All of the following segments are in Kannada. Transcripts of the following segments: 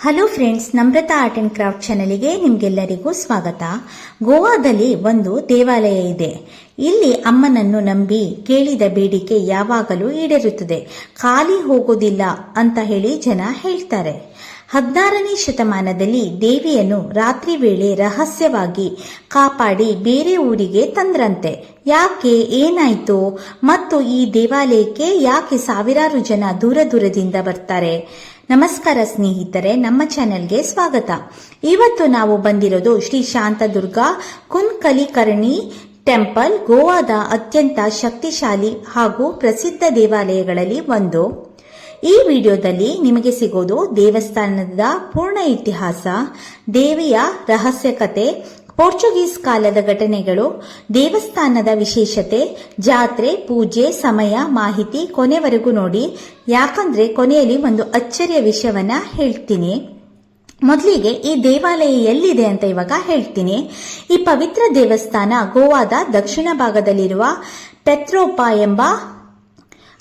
Hello friends, Namrata art and craft ಚಾನೆಲ್ಗೆ ನಿಮ್ಗೆಲ್ಲರಿಗೂ ಸ್ವಾಗತ. ಗೋವಾದಲ್ಲಿ ಒಂದು ದೇವಾಲಯ ಇದೆ. ಇಲ್ಲಿ ಅಮ್ಮನನ್ನು ನಂಬಿ ಕೇಳಿದ ಬೇಡಿಕೆ ಯಾವಾಗಲೂ ಈಡೇರುತ್ತದೆ, ಖಾಲಿ ಹೋಗೋದಿಲ್ಲ ಅಂತ ಹೇಳಿ ಜನ ಹೇಳ್ತಾರೆ. 16ನೇ ಶತಮಾನದಲ್ಲಿ ದೇವಿಯನ್ನು ರಾತ್ರಿ ವೇಳೆ ರಹಸ್ಯವಾಗಿ ಕಾಪಾಡಿ ಬೇರೆ ಊರಿಗೆ ತಂದ್ರಂತೆ. ಯಾಕೆ, ಏನಾಯ್ತು ಮತ್ತು ಈ ದೇವಾಲಯಕ್ಕೆ ಯಾಕೆ ಸಾವಿರಾರು ಜನ ದೂರ ದೂರದಿಂದ ಬರ್ತಾರೆ? ನಮಸ್ಕಾರ ಸ್ನೇಹಿತರೆ, ನಮ್ಮ ಚಾನೆಲ್ಗೆ ಸ್ವಾಗತ. ಇವತ್ತು ನಾವು ಬಂದಿರೋದು ಶ್ರೀ ಶಾಂತದುರ್ಗಾ ಕುಂಕಲಿಕರ್ಣಿ ಟೆಂಪಲ್, ಗೋವಾದ ಅತ್ಯಂತ ಶಕ್ತಿಶಾಲಿ ಹಾಗೂ ಪ್ರಸಿದ್ಧ ದೇವಾಲಯಗಳಲ್ಲಿ ಒಂದು. ಈ ವಿಡಿಯೋದಲ್ಲಿ ನಿಮಗೆ ಸಿಗೋದು ದೇವಸ್ಥಾನದ ಪೂರ್ಣ ಇತಿಹಾಸ, ದೇವಿಯ ರಹಸ್ಯ ಕತೆ, ಪೋರ್ಚುಗೀಸ್ ಕಾಲದ ಘಟನೆಗಳು, ದೇವಸ್ಥಾನದ ವಿಶೇಷತೆ, ಜಾತ್ರೆ, ಪೂಜೆ, ಸಮಯ, ಮಾಹಿತಿ ಕೊನೆವರೆಗೂ ನೋಡಿ. ಯಾಕಂದ್ರೆ ಕೊನೆಯಲ್ಲಿ ಒಂದು ಅಚ್ಚರಿಯ ವಿಷಯವನ್ನ ಹೇಳ್ತೀನಿ. ಮೊದಲಿಗೆ ಈ ದೇವಾಲಯ ಎಲ್ಲಿದೆ ಅಂತ ಇವಾಗ ಹೇಳ್ತೀನಿ. ಈ ಪವಿತ್ರ ದೇವಸ್ಥಾನ ಗೋವಾದ ದಕ್ಷಿಣ ಭಾಗದಲ್ಲಿರುವ ಪೆತ್ರೋಪಾ ಎಂಬ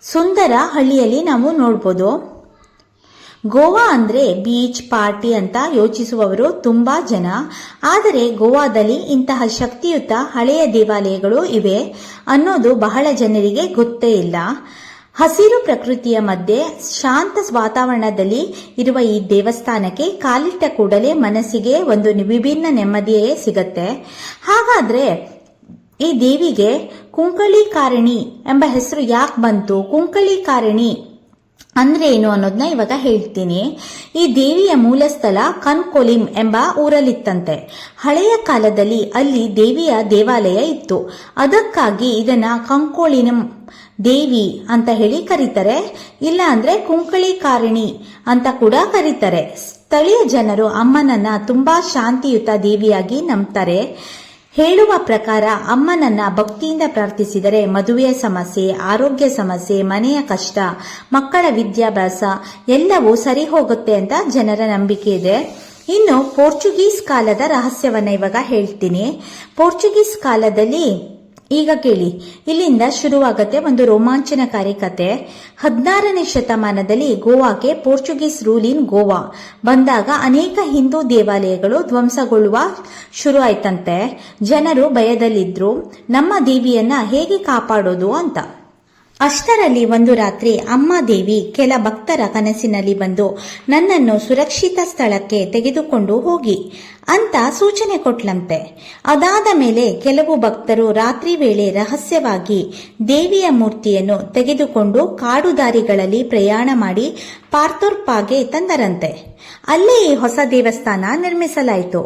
ಸುಂದರ ಹಳ್ಳಿಯಲ್ಲಿ ನಾವು ನೋಡ್ಬೋದು. ಗೋವಾ ಅಂದ್ರೆ ಬೀಚ್, ಪಾರ್ಟಿ ಅಂತ ಯೋಚಿಸುವವರು ತುಂಬಾ ಜನ. ಆದರೆ ಗೋವಾದಲ್ಲಿ ಇಂತಹ ಶಕ್ತಿಯುತ ಹಳೆಯ ದೇವಾಲಯಗಳು ಇವೆ ಅನ್ನೋದು ಬಹಳ ಜನರಿಗೆ ಗೊತ್ತೇ ಇಲ್ಲ. ಹಸಿರು ಪ್ರಕೃತಿಯ ಮಧ್ಯೆ ಶಾಂತ ವಾತಾವರಣದಲ್ಲಿ ಇರುವ ಈ ದೇವಸ್ಥಾನಕ್ಕೆ ಕಾಲಿಟ್ಟ ಕೂಡಲೇ ಮನಸ್ಸಿಗೆ ಒಂದು ವಿಭಿನ್ನ ನೆಮ್ಮದಿಯೇ ಸಿಗತ್ತೆ. ಹಾಗಾದ್ರೆ ಈ ದೇವಿಗೆ ಕುಂಕಲಿಕಾರಣಿ ಎಂಬ ಹೆಸರು ಯಾಕೆ ಬಂತು? ಕುಂಕಲಿಕಾರಣಿ ಅಂದ್ರೆ ಏನು ಅನ್ನೋದನ್ನ ಇವಾಗ ಹೇಳ್ತೀನಿ. ಈ ದೇವಿಯ ಮೂಲ ಸ್ಥಳ ಕನ್ಕೋಲಿಂ ಎಂಬ ಊರಲ್ಲಿತ್ತಂತೆ. ಹಳೆಯ ಕಾಲದಲ್ಲಿ ಅಲ್ಲಿ ದೇವಿಯ ದೇವಾಲಯ ಇತ್ತು. ಅದಕ್ಕಾಗಿ ಇದನ್ನ ಕಂಕೋಳಿನಂ ದೇವಿ ಅಂತ ಹೇಳಿ ಕರೀತಾರೆ. ಇಲ್ಲ ಅಂದ್ರೆ ಕುಂಕಲಿಕಾರಣಿ ಅಂತ ಕೂಡ ಕರೀತಾರೆ. ಸ್ಥಳೀಯ ಜನರು ಅಮ್ಮನನ್ನ ತುಂಬಾ ಶಾಂತಿಯುತ ದೇವಿಯಾಗಿ ನಂಬ್ತಾರೆ. ಹೇಳುವ ಪ್ರಕಾರ ಅಮ್ಮನನ್ನ ಭಕ್ತಿಯಿಂದ ಪ್ರಾರ್ಥಿಸಿದರೆ ಮದುವೆಯ ಸಮಸ್ಯೆ, ಆರೋಗ್ಯ ಸಮಸ್ಯೆ, ಮನೆಯ ಕಷ್ಟ, ಮಕ್ಕಳ ವಿದ್ಯಾಭ್ಯಾಸ ಎಲ್ಲವೂ ಸರಿ ಹೋಗುತ್ತೆ ಅಂತ ಜನರ ನಂಬಿಕೆ ಇದೆ. ಇನ್ನು ಪೋರ್ಚುಗೀಸ್ ಕಾಲದ ರಹಸ್ಯವನ್ನ ಇವಾಗ ಹೇಳ್ತೀನಿ. ಪೋರ್ಚುಗೀಸ್ ಕಾಲದಲ್ಲಿ ಈಗ ಕೇಳಿ, ಇಲ್ಲಿಂದ ಶುರುವಾಗತ್ತೆ ಒಂದು ರೋಮಾಂಚನಕಾರಿ ಕತೆ. 16ನೇ ಶತಮಾನದಲ್ಲಿ ಗೋವಾಕ್ಕೆ ಪೋರ್ಚುಗೀಸ್ ರೂಲ್ ಇನ್ ಗೋವಾ ಬಂದಾಗ ಅನೇಕ ಹಿಂದೂ ದೇವಾಲಯಗಳು ಧ್ವಂಸಗೊಳ್ಳುವ ಶುರು ಆಯ್ತಂತೆ. ಜನರು ಭಯದಲ್ಲಿದ್ರು, ನಮ್ಮ ದೇವಿಯನ್ನ ಹೇಗೆ ಕಾಪಾಡೋದು ಅಂತ. ಅಷ್ಟರಲ್ಲಿ ಒಂದು ರಾತ್ರಿ ಅಮ್ಮ ದೇವಿ ಕೆಲ ಭಕ್ತರ ಕನಸಿನಲ್ಲಿ ಬಂದು ನನ್ನನ್ನು ಸುರಕ್ಷಿತ ಸ್ಥಳಕ್ಕೆ ತೆಗೆದುಕೊಂಡು ಹೋಗಿ ಅಂತ ಸೂಚನೆ ಕೊಟ್ಲಂತೆ. ಅದಾದ ಮೇಲೆ ಕೆಲವು ಭಕ್ತರು ರಾತ್ರಿ ವೇಳೆ ರಹಸ್ಯವಾಗಿ ದೇವಿಯ ಮೂರ್ತಿಯನ್ನು ತೆಗೆದುಕೊಂಡು ಕಾಡುದಾರಿಗಳಲ್ಲಿ ಪ್ರಯಾಣ ಮಾಡಿ ಪಾರ್ತೋರ್ಪಾಗೆ ತಂದರಂತೆ. ಅಲ್ಲೇ ಈ ಹೊಸ ದೇವಸ್ಥಾನ ನಿರ್ಮಿಸಲಾಯಿತು.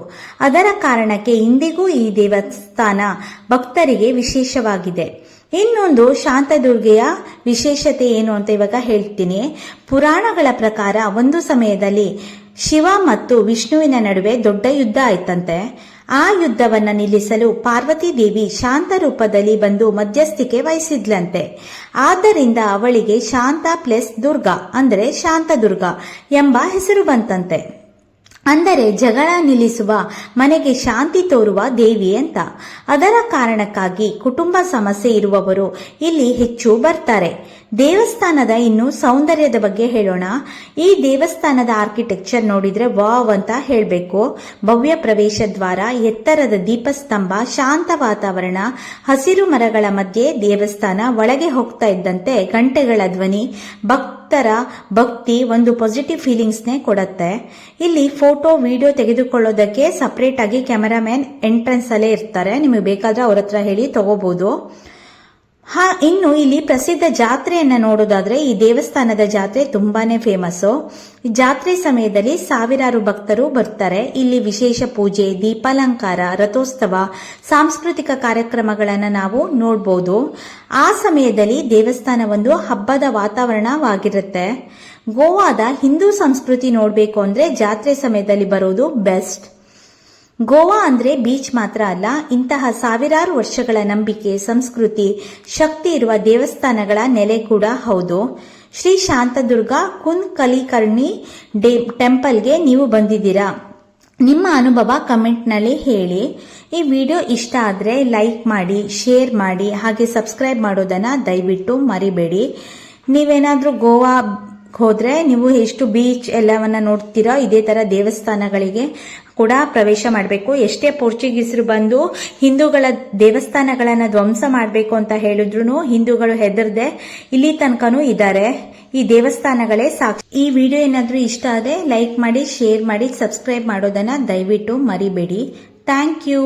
ಅದರ ಕಾರಣಕ್ಕೆ ಇಂದಿಗೂ ಈ ದೇವಸ್ಥಾನ ಭಕ್ತರಿಗೆ ವಿಶೇಷವಾಗಿದೆ. ಇನ್ನೊಂದು ಶಾಂತದುರ್ಗೆಯ ವಿಶೇಷತೆ ಏನು ಅಂತ ಇವಾಗ ಹೇಳ್ತೀನಿ. ಪುರಾಣಗಳ ಪ್ರಕಾರ ಒಂದು ಸಮಯದಲ್ಲಿ ಶಿವ ಮತ್ತು ವಿಷ್ಣುವಿನ ನಡುವೆ ದೊಡ್ಡ ಯುದ್ಧ ಆಯ್ತಂತೆ. ಆ ಯುದ್ಧವನ್ನ ನಿಲ್ಲಿಸಲು ಪಾರ್ವತಿ ದೇವಿ ಶಾಂತ ರೂಪದಲ್ಲಿ ಬಂದು ಮಧ್ಯಸ್ಥಿಕೆ ವಹಿಸಿದ್ಲಂತೆ. ಆದ್ದರಿಂದ ಅವಳಿಗೆ ಶಾಂತ ಪ್ಲಸ್ ದುರ್ಗಾ ಅಂದ್ರೆ ಶಾಂತದುರ್ಗ ಎಂಬ ಹೆಸರು ಬಂತಂತೆ. ಅಂದರೆ ಜಗಳ ನಿಲ್ಲಿಸುವ, ಮನೆಗೆ ಶಾಂತಿ ತೋರುವ ದೇವಿ ಅಂತ. ಅದರ ಕಾರಣಕ್ಕಾಗಿ ಕುಟುಂಬ ಸಮಸ್ಯೆ ಇರುವವರು ಇಲ್ಲಿ ಹೆಚ್ಚು ಬರ್ತಾರೆ. ದೇವಸ್ಥಾನದ ಇನ್ನು ಸೌಂದರ್ಯದ ಬಗ್ಗೆ ಹೇಳೋಣ. ಈ ದೇವಸ್ಥಾನದ ಆರ್ಕಿಟೆಕ್ಚರ್ ನೋಡಿದ್ರೆ ವಾವ್ ಅಂತ ಹೇಳಬೇಕು. ಭವ್ಯ ಪ್ರವೇಶ ದ್ವಾರ, ಎತ್ತರದ ದೀಪಸ್ತಂಭ, ಶಾಂತ ವಾತಾವರಣ, ಹಸಿರು ಮರಗಳ ಮಧ್ಯೆ ದೇವಸ್ಥಾನ. ಒಳಗೆ ಹೋಗ್ತಾ ಇದ್ದಂತೆ ಗಂಟೆಗಳ ಧ್ವನಿ ಭಕ್ತರ ಭಕ್ತಿ ಒಂದು ಪಾಸಿಟಿವ್ ಫೀಲಿಂಗ್ಸ್ನೇ ಕೊಡುತ್ತೆ. ಇಲ್ಲಿ ಫೋಟೋ ವಿಡಿಯೋ ತೆಗೆದುಕೊಳ್ಳೋದಕ್ಕೆ ಸಪರೇಟ್ ಆಗಿ ಕ್ಯಾಮೆರಾಮ್ಯಾನ್ ಎಂಟ್ರೆನ್ಸ್ ಅಲ್ಲೇ ಇರ್ತಾರೆ. ನಿಮಗೆ ಬೇಕಾದ್ರೆ ಅವ್ರ ಹತ್ರ ಹೇಳಿ ತಗೋಬಹುದು. ಇನ್ನು ಇಲ್ಲಿ ಪ್ರಸಿದ್ಧ ಜಾತ್ರೆಯನ್ನ ನೋಡೋದಾದ್ರೆ ಈ ದೇವಸ್ಥಾನದ ಜಾತ್ರೆ ತುಂಬಾನೇ ಫೇಮಸ್. ಜಾತ್ರೆ ಸಮಯದಲ್ಲಿ ಸಾವಿರಾರು ಭಕ್ತರು ಬರ್ತಾರೆ. ಇಲ್ಲಿ ವಿಶೇಷ ಪೂಜೆ, ದೀಪಾಲಂಕಾರ, ರಥೋತ್ಸವ, ಸಾಂಸ್ಕೃತಿಕ ಕಾರ್ಯಕ್ರಮಗಳನ್ನ ನಾವು ನೋಡಬಹುದು. ಆ ಸಮಯದಲ್ಲಿ ದೇವಸ್ಥಾನ ಒಂದು ಹಬ್ಬದ ವಾತಾವರಣವಾಗಿರುತ್ತೆ. ಗೋವಾದ ಹಿಂದೂ ಸಂಸ್ಕೃತಿ ನೋಡ್ಬೇಕು ಅಂದ್ರೆ ಜಾತ್ರೆ ಸಮಯದಲ್ಲಿ ಬರೋದು ಬೆಸ್ಟ್. ಗೋವಾ ಅಂದ್ರೆ ಬೀಚ್ ಮಾತ್ರ ಅಲ್ಲ, ಇಂತಹ ಸಾವಿರಾರು ವರ್ಷಗಳ ನಂಬಿಕೆ, ಸಂಸ್ಕೃತಿ, ಶಕ್ತಿ ಇರುವ ದೇವಸ್ಥಾನಗಳ ನೆಲೆ ಕೂಡ ಹೌದು. ಶ್ರೀ ಶಾಂತದುರ್ಗಾ ಕುಂಕಲಿಕರ್ಣಿ ಟೆಂಪಲ್ಗೆ ನೀವು ಬಂದಿದ್ದೀರಾ? ನಿಮ್ಮ ಅನುಭವ ಕಮೆಂಟ್ನಲ್ಲಿ ಹೇಳಿ. ಈ ವಿಡಿಯೋ ಇಷ್ಟ ಆದ್ರೆ ಲೈಕ್ ಮಾಡಿ, ಶೇರ್ ಮಾಡಿ, ಹಾಗೆ ಸಬ್ಸ್ಕ್ರೈಬ್ ಮಾಡೋದನ್ನ ದಯವಿಟ್ಟು ಮರಿಬೇಡಿ. ನೀವೇನಾದ್ರೂ ಗೋವಾ ಹೋದ್ರೆ ನೀವು ಎಷ್ಟು ಬೀಚ್ ಎಲ್ಲವನ್ನ ನೋಡ್ತೀರಾ, ಇದೇ ತರ ದೇವಸ್ಥಾನಗಳಿಗೆ ಕೂಡ ಪ್ರವೇಶ ಮಾಡಬೇಕು. ಎಷ್ಟೇ ಪೋರ್ಚುಗೀಸರು ಬಂದು ಹಿಂದೂಗಳ ದೇವಸ್ಥಾನಗಳನ್ನ ಧ್ವಂಸ ಮಾಡಬೇಕು ಅಂತ ಹೇಳಿದ್ರು ಹಿಂದೂಗಳು ಹೆದರ್ದೆ ಇಲ್ಲಿ ತನಕನೂ ಇದ್ದಾರೆ. ಈ ದೇವಸ್ಥಾನಗಳೇ ಸಾಕ್ಷಿ. ಈ ವಿಡಿಯೋ ಏನಾದ್ರೂ ಇಷ್ಟ ಆದ್ರೆ ಲೈಕ್ ಮಾಡಿ, ಶೇರ್ ಮಾಡಿ, ಸಬ್ಸ್ಕ್ರೈಬ್ ಮಾಡೋದನ್ನ ದಯವಿಟ್ಟು ಮರಿಬೇಡಿ. Thank you.